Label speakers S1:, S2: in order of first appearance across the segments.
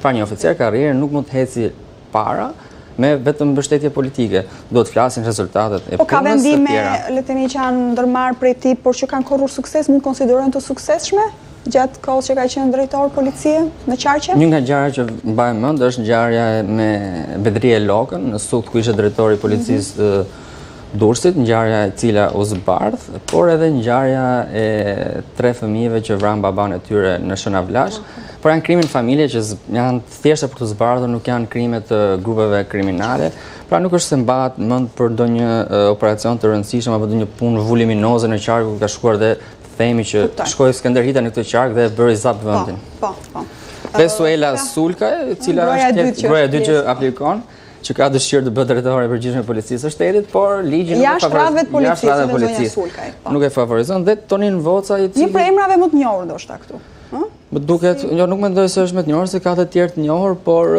S1: Pra një oficer karrierë nuk mund të heci para me vetëm mbështetje politike. Do të flasin rezultatet e punës të tjera.
S2: Po ka vendime, leteni që janë ndërmarrë prej tij, por që kanë korrur sukses, mund konsiderojnë të suksesshme gjatë kohës që ka qenë drejtor policie në Qarqe?
S1: Një nga ngjarjet që mbaj mend është ngjarja me Bedrije Lokën, në Sut ku ishte drejtori i policisë Durrësit, ngjarja e cila u zbardh, por edhe ngjarja e 3 fëmijëve që vranë baban e tyre në Shënavlash. Por janë krime në familje që janë thjeshta për të zbardhur, nuk janë krime të grupeve kriminale. Pra nuk është se mbahet mend për ndonjë operacion të rëndësishëm apo ndonjë punë vuliminoze në qark ku ka shkuar dhe themi që shkoi Skënder Hita në këtë qark dhe bëri zap vendin.
S2: Po.
S1: Dhe Suela Sulka, e cila është gruaja e dytë që aplikon, që ka dëshirë të bëhet drejtore e përgjithshme e policisë së shtetit, por ligji nuk e favorizon dhe Tonin Voca i cili
S2: një prej emrave më të njohur ndoshta këtu.
S1: Më duket, nuk mendoj se është më të njohur se ka të tjerë të njohur, por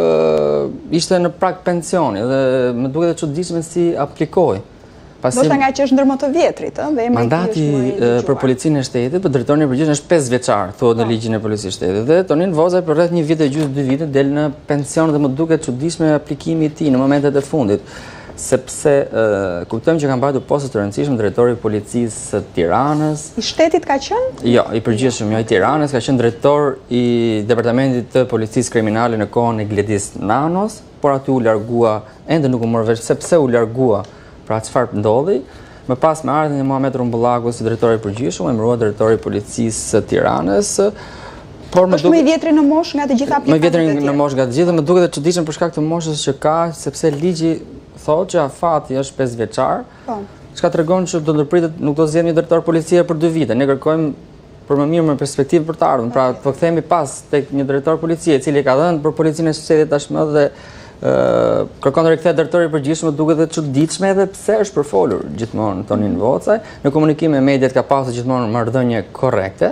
S1: ishte në prag pensioni dhe më duket e çuditshme si aplikoi.
S2: Ndoshta nga që është ndër më të vjetrit,
S1: mandati për policinë e shtetit, për drejtorin e përgjithshëm është 5 vjeçar, thuhet në ligjin e policisë së shtetit. Dhe Tonin Voza për rreth 1 vit e gjysmë 2 vite del në pension dhe më duket çuditshme aplikimi i tij në momentet e fundit, sepse kuptojmë që ka mbajtur poste të rëndësishme drejtori i policisë së Tiranës.
S2: I shtetit ka qenë?
S1: Jo, i përgjithshëm, jo i Tiranës, ka qenë drejtor i departamentit të policisë kriminale në kohën e Gledis Nanos, por aty u largua, ende nuk u mor vesh sepse u largua. Pra çfarë ndodhi? Më pas me ardhmën e Muhamet Rumbullaku si drejtori i përgjithshëm, emëruar drejtori i policisë së Tiranës.
S2: Është më i vjetri në moshë nga të gjitha aplikantët.
S1: Më i vjetri në moshë nga të gjitha, më duket e çuditshme për shkak të moshës që ka, sepse ligji thotë që afati është 5 vjeçar. Çka tregon që do ndërpritet nuk do zgjedhë një drejtor policie për 2 vite. Ne kërkojmë për më mirë me perspektivë për të ardhmen. Pra po kthehemi pas tek një drejtor policie i cili ka dhënë për policinë e shtetit tashmë dhe kërkon të rikthehet drejtori i përgjithshëm, duket e çuditshme edhe pse është përfolur gjithmonë Tonin Vocaj. Në komunikim me mediat ka pasur gjithmonë marrëdhënie korrekte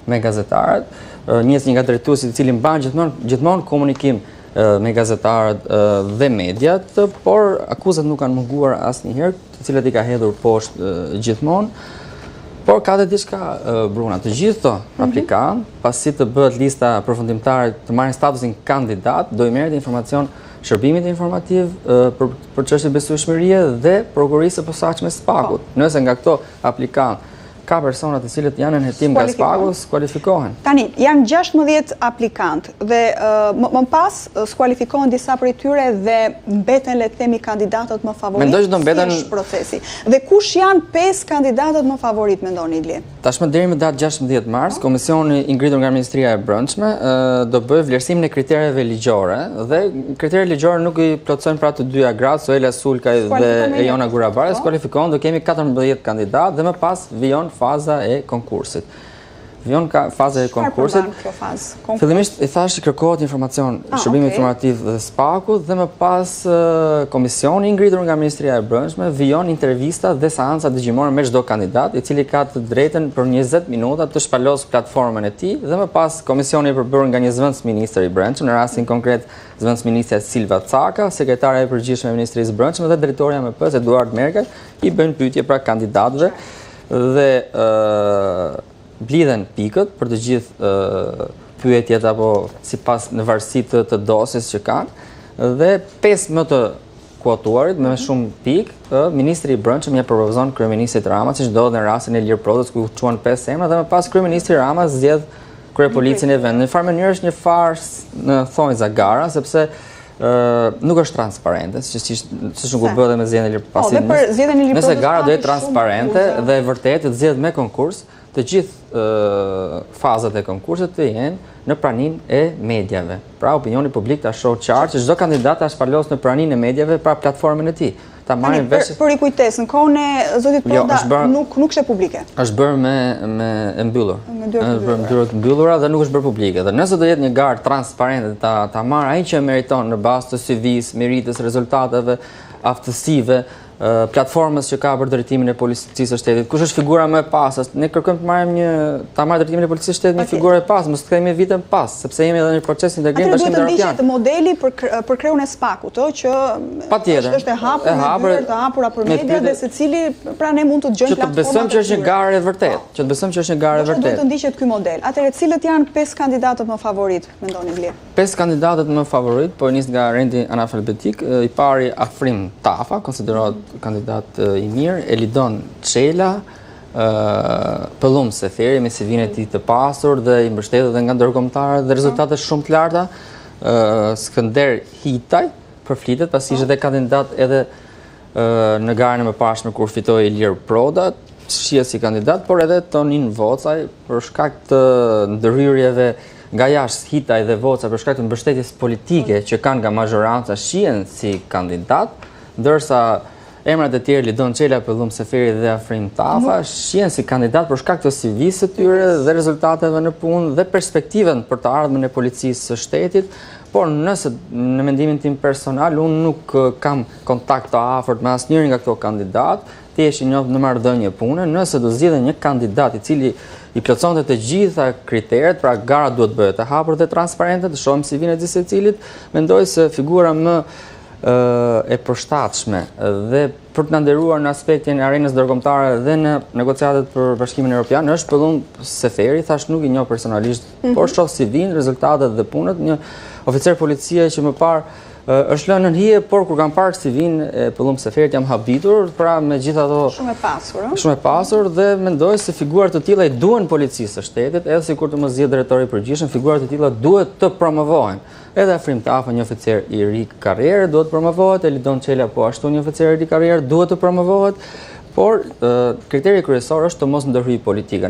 S1: me gazetarët. Një nga drejtuesit i cili mban gjithmonë komunikim me gazetarët dhe mediat, por akuzat nuk kanë munguar asnjëherë, të cilat i ka hedhur poshtë gjithmonë. Por ka dhe diçka Bruna, të gjithë këto aplikantë, pasi të bëhet lista përfundimtare të marrin statusin kandidat, do i merret informacion shërbimit informativ për çështje besueshmërie dhe prokurisë së posaçme SPAK-ut. Nëse nga këto aplikantë ka persona të cilët janë në hetim nga SPAK-u, skualifikohen.
S2: Tani, janë 16 aplikantë dhe më pas skualifikohen disa prej tyre dhe mbeten, le të themi, kandidatët më favorit.
S1: Mendoj që do mbeten
S2: procesi. Dhe kush janë 5 kandidatët më favorit, mendoni Ili?
S1: Tashmë deri më datë 16 mars, komisioni i ngritur nga Ministria e Brendshme do bëjë vlerësimin e kritereve ligjore dhe kriteret ligjore nuk i plotësojnë pra të dyja gratë, Suela Sulkaj dhe Ejona Gurabare, skualifikohen, do kemi 14 kandidatë dhe më pas vijon faza e konkursit. Fillimisht i thash që kërkohet informacion, shërbimi informativ dhe SPAK-u dhe më pas komisioni i ngritur nga Ministria e Brendshme vijon intervista dhe seanca dëgjimore me çdo kandidat, i cili ka të drejtën për 20 minuta të shpalos platformën e tij dhe më pas komisioni i përbërë nga një zëvendës ministër i Brendshëm, në rastin konkret zëvendës ministrja Silva Caka, sekretarja e përgjithshme e Ministrisë së Brendshme dhe drejtoria e MP-s Eduard Merkel i bëjnë pyetje pra kandidatëve dhe blidhen pikët për të gjithë pyetjet apo sipas në varësi të dosjes që kanë dhe 5 më të kuotuarit me shumë pikë ministri i Brendshëm ja propozon kryeministrit Rama, siç ndodhi në rastin e Ilir Prodhës ku quhen 5 emra dhe më pas kryeministri Rama zgjedh kryepolicin e vendit. Në farë mënyrë është një farë në thonjza gara sepse nuk është transparente, siç nuk u bë dhe me zgjedhjen e Ilir Prodhës. Nëse gara do jetë transparente dhe vërtet të zgjedhet me konkurs, të gjithë fazat e konkursit të jenë në praninë e medjave. Pra opinioni publik ta shohë qartë që çdo kandidat ta shpalos në praninë e medjave pra platformën e tij. Ta marrin vesh.
S2: Për kujtes, në kohën e zotit Poda nuk ishte publike.
S1: Është bërë me e mbyllur. Është bërë dyert mbyllura dhe nuk është bërë publike. Dhe nëse do jetë një garë transparente ta marrë ai që meriton në bazë të CV-s, meritës, rezultateve, aftësive platformës që ka për drejtimin e policisë së shtetit. Kush është figura më e pasës? Ne kërkojmë të marrim drejtimin e policisë së shtetit një figurë e pasë, mos të kemi vite më pas, sepse jemi edhe në proces integrim bashkim evropian.
S2: Duhet të ndiqet modeli për kreun e SPAK-ut, që është e hapur me të hapura për media dhe secili pra ne mund të dëgjojmë platformat.
S1: Që të besojmë që është një garë e vërtetë,
S2: Duhet të ndiqet ky model. Atëherë cilët janë 5 kandidatët më favorit, mendoni Blie?
S1: 5 kandidatët më favorit, po nis nga rendi analfabetik, i pari Afrim Tafa, konsiderohet kandidat i mirë, Elidon Çela, Pëllum Seferi me CV-n e tij të pasur dhe i mbështetur dhe nga ndërkombëtarët dhe rezultate shumë të larta, Skënder Hitaj përflitet pasi ishte kandidat edhe në garën e mëparshme kur fitoi Ilir Proda, shihet si kandidat, por edhe Tonin Vocaj për shkak të ndërhyrjeve nga jashtë Hitaj dhe Vocaj për shkak të mbështetjes politike që kanë nga mazhoranca shihen si kandidat, ndërsa emrat e tjerë Lidon Çela, Pëllum Seferi dhe Afrim Tafa shihen si kandidat për shkak të CV-së së tyre dhe rezultateve në punë dhe perspektivën për të ardhmen e policisë së shtetit, por nëse në mendimin tim personal unë nuk kam kontakt të afërt me asnjërin nga këto kandidat, thjesht i njoh në marrëdhënie pune, nëse do zgjidhen një kandidat i cili i plotësonte të gjitha kriteret, pra gara duhet bëhet e hapur dhe transparente, të shohim CV-n e secilit, mendoj se figura më e përshtatshme dhe për të na nderuar në aspektin e arenës ndërkombëtare dhe në negociatet për Bashkimin Evropian është Pëllum Seferi, thash nuk i njoh personalisht, por shoh CV-n, rezultatet dhe punët, një oficer policie që më parë është lënë në hije, por kur kam parë CV-n e Pëllum Seferit jam habitur, pra me gjitha ato shumë e pasur dhe mendoj se figurat të tilla i duhen policisë së shtetit, edhe sikur të mos zgjedh drejtori i përgjithshëm, figurat të tilla duhet të promovohen. Edhe Afrim Tafa, një oficer i ri karrierë, duhet të promovohet, Elidon Çela po ashtu një oficer i ri karrierë duhet të promovohet, por kriteri kryesor është të mos ndërhyjë politika.